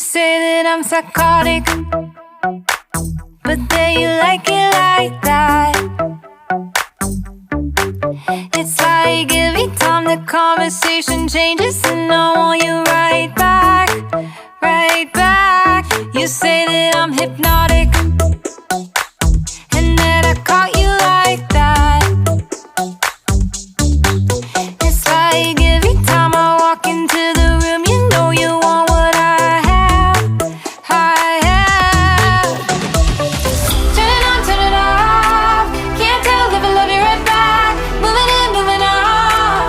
say that I'm psychotic, but then you like it like that. It's like every time the conversation changes, and I want you right back, right back. You say that I'm hypnotic, and that I caught you like that. It's like every time I walk into the room, you know you want what I have, I have. Turn it on, turn it off. Can't tell if I love you right back. Moving in, moving on.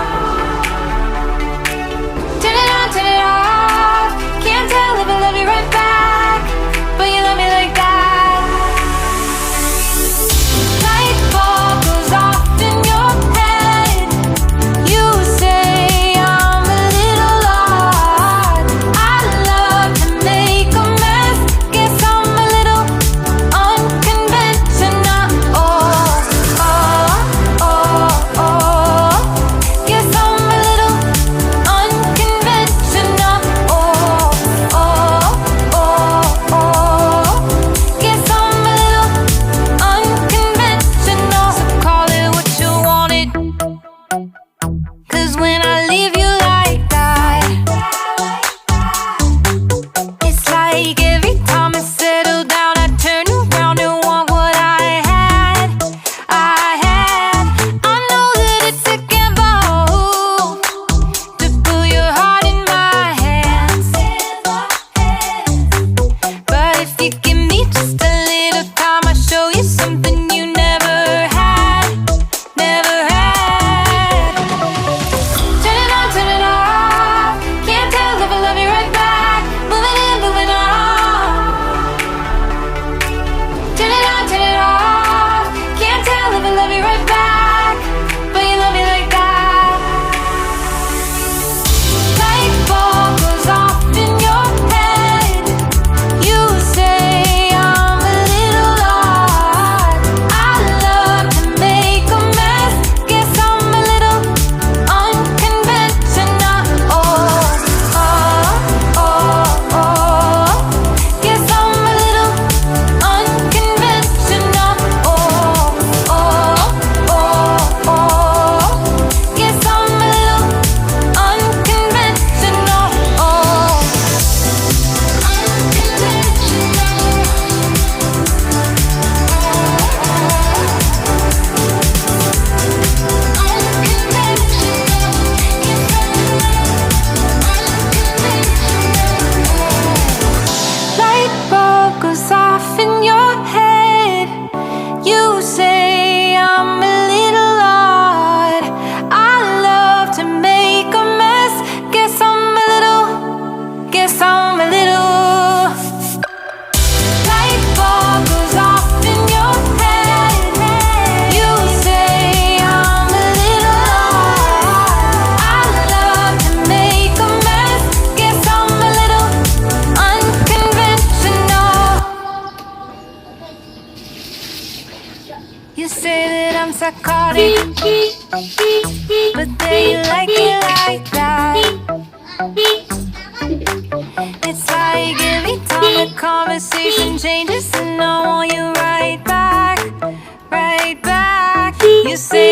Turn it on, turn it off. Can't tell if I love you right back, but you love me like that. Light bulb goes off in your head. You say I'm a little odd. I love to make a mess. Guess I'm a little unconventional. Oh, oh, oh, oh. Guess I'm a little unconventional. Oh, oh, oh, oh. Guess I'm a little unconventional. So call it what you wanted, 'cause when I leave you like that, it's like every time I settle down, I turn around and want what I had, I had. I know that it's a gamble to put your heart in my hands, but if you give me just a little time, I'll show you something you never had, never had. Turn it on, turn it off. Can't tell if I love you right back. Moving in, moving on. Turn it on, turn it off. Can't tell if I love you right back, but you love me like that. Light bulb goes off in your head. You say I'm a little odd. I love to make a mess. Guess I'm a little unconventional. Oh, oh, oh, oh. Guess I'm a little unconventional. Oh, oh, oh, oh. Guess I'm a little unconventional. Oh, light bulb goes off in your head. You say I'm a little odd. I love to make a mess. Guess I'm a little, guess I'm a little. Light bulb goes off in your head. You say I'm a little odd. I love to make a mess. Guess I'm a little unconventional. You say that I'm psychotic, but then you like it like that. It's like every time the conversation changes, and I want you right back, right back. You say